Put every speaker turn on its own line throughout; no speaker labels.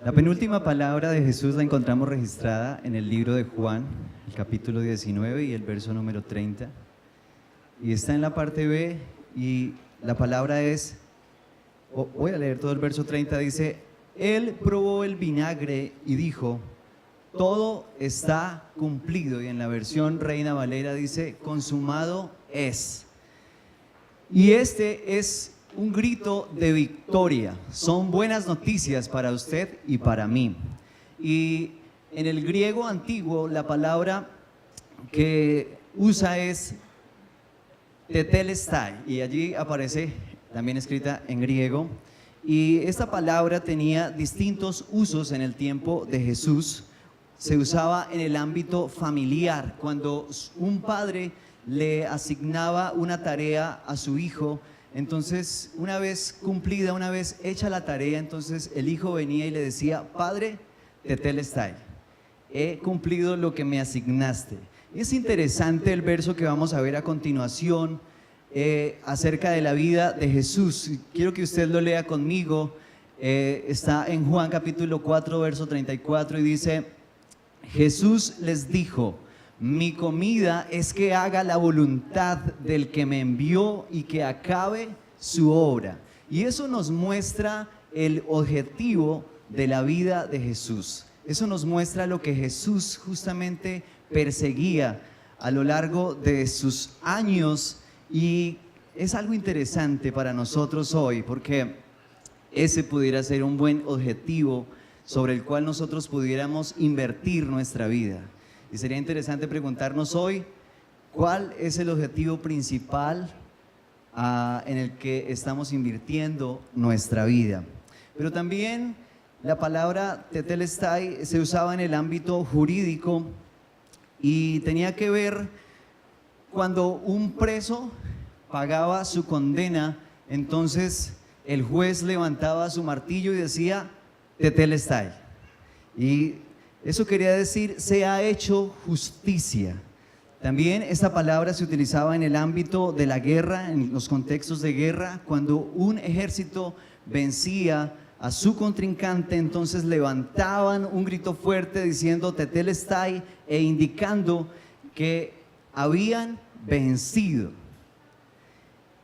La penúltima palabra de Jesús la encontramos registrada en el libro de Juan, el capítulo 19 y el verso número 30. Y está en la parte B y la palabra es, voy a leer todo el verso 30, dice: Él probó el vinagre y dijo, todo está cumplido. Y en la versión Reina Valera dice, consumado es. Y este es un grito de victoria. Son buenas noticias para usted y para mí. Y en el griego antiguo la palabra que usa es tetelestai, y allí aparece también escrita en griego. Y esta palabra tenía distintos usos en el tiempo de Jesús. Se usaba en el ámbito familiar, cuando un padre le asignaba una tarea a su hijo. Entonces, una vez cumplida, una vez hecha la tarea, entonces el hijo venía y le decía: Padre, tetelestai, he cumplido lo que me asignaste. Y es interesante el verso que vamos a ver a continuación acerca de la vida de Jesús. Quiero que usted lo lea conmigo. Está en Juan capítulo 4, verso 34 y dice: Jesús les dijo: mi comida es que haga la voluntad del que me envió y que acabe su obra. Y eso nos muestra el objetivo de la vida de Jesús. Eso nos muestra lo que Jesús justamente perseguía a lo largo de sus años. Y es algo interesante para nosotros hoy, porque ese pudiera ser un buen objetivo sobre el cual nosotros pudiéramos invertir nuestra vida. Y sería interesante preguntarnos hoy, ¿cuál es el objetivo principal en el que estamos invirtiendo nuestra vida? Pero también la palabra tetelestai se usaba en el ámbito jurídico y tenía que ver cuando un preso pagaba su condena. Entonces el juez levantaba su martillo y decía: tetelestai. Y eso quería decir, se ha hecho justicia. También esta palabra se utilizaba en el ámbito de la guerra, en los contextos de guerra, cuando un ejército vencía a su contrincante, entonces levantaban un grito fuerte diciendo tetelestai e indicando que habían vencido.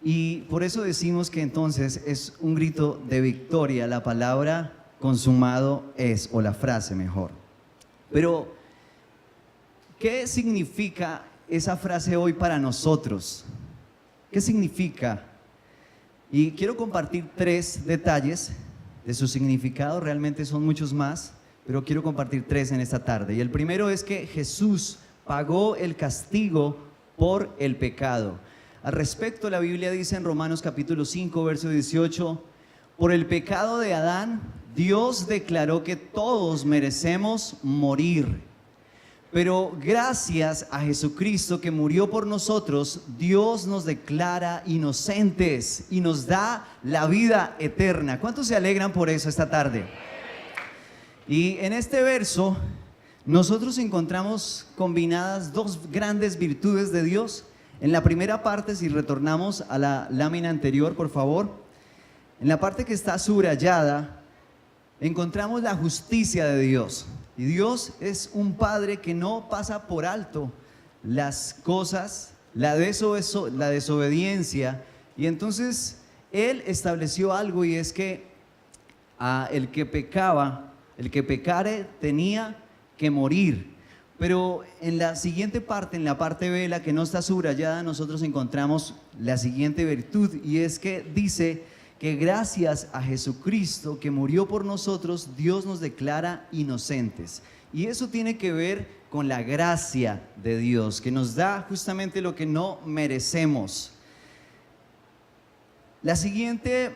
Y por eso decimos que entonces es un grito de victoria, la palabra consumado es, o la frase mejor. Pero, ¿qué significa esa frase hoy para nosotros? ¿Qué significa? Y quiero compartir 3 detalles de su significado. Realmente son muchos más, pero quiero compartir 3 en esta tarde. Y el primero es que Jesús pagó el castigo por el pecado. Al respecto, la Biblia dice en Romanos capítulo 5, verso 18: por el pecado de Adán, Dios declaró que todos merecemos morir. Pero gracias a Jesucristo que murió por nosotros, Dios nos declara inocentes y nos da la vida eterna. ¿Cuántos se alegran por eso esta tarde? Y en este verso nosotros encontramos combinadas 2 grandes virtudes de Dios. En la primera parte, si retornamos a la lámina anterior, por favor, en la parte que está subrayada, encontramos la justicia de Dios. Y Dios es un Padre que no pasa por alto las cosas, la desobediencia. Y entonces Él estableció algo, y es que el que pecare tenía que morir. Pero en la siguiente parte, en la parte B, la que no está subrayada, nosotros encontramos la siguiente virtud, y es que dice que gracias a Jesucristo que murió por nosotros, Dios nos declara inocentes. Y eso tiene que ver con la gracia de Dios, que nos da justamente lo que no merecemos. El siguiente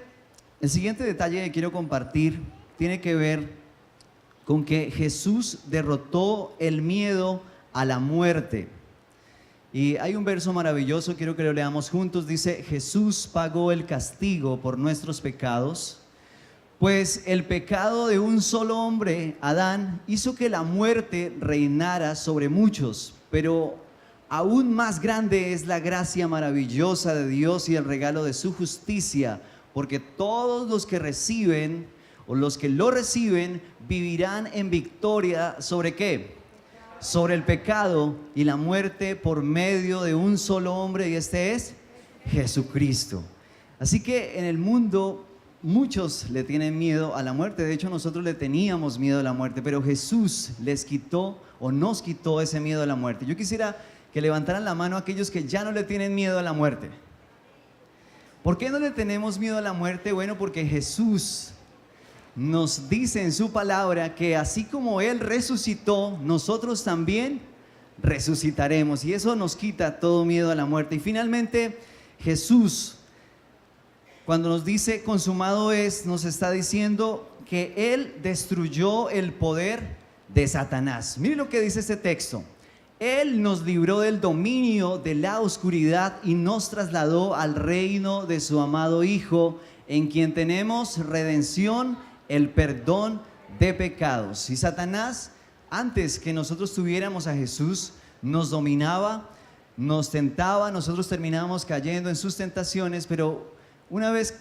detalle que quiero compartir tiene que ver con que Jesús derrotó el miedo a la muerte. Y hay un verso maravilloso, quiero que lo leamos juntos. Dice: Jesús pagó el castigo por nuestros pecados, pues el pecado de un solo hombre, Adán, hizo que la muerte reinara sobre muchos. Pero aún más grande es la gracia maravillosa de Dios y el regalo de su justicia, porque todos los que reciben o los que lo reciben vivirán en victoria ¿sobre qué? Sobre el pecado y la muerte por medio de un solo hombre, y este es Jesucristo. Así que en el mundo muchos le tienen miedo a la muerte. De hecho, nosotros le teníamos miedo a la muerte, pero Jesús les quitó o nos quitó ese miedo a la muerte. Yo quisiera que levantaran la mano aquellos que ya no le tienen miedo a la muerte. ¿Por qué no le tenemos miedo a la muerte? Bueno, porque Jesús nos dice en su palabra que así como Él resucitó, nosotros también resucitaremos, y eso nos quita todo miedo a la muerte. Y finalmente Jesús, cuando nos dice consumado es, nos está diciendo que Él destruyó el poder de Satanás. Mire lo que dice este texto: Él nos libró del dominio de la oscuridad y nos trasladó al reino de su amado Hijo, en quien tenemos redención, el perdón de pecados. Y Satanás, antes que nosotros tuviéramos a Jesús, nos dominaba, nos tentaba, nosotros terminábamos cayendo en sus tentaciones, pero una vez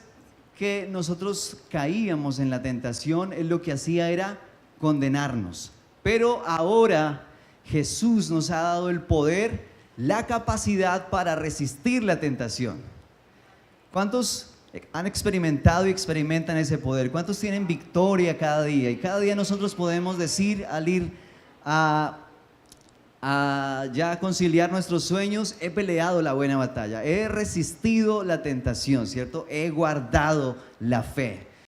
que nosotros caíamos en la tentación, Él lo que hacía era condenarnos. Pero ahora Jesús nos ha dado el poder, la capacidad para resistir la tentación. ¿Cuántos han experimentado y experimentan ese poder? ¿Cuántos tienen victoria cada día? Y cada día nosotros podemos decir al ir a ya conciliar nuestros sueños: he peleado la buena batalla, he resistido la tentación, ¿cierto? He guardado la fe.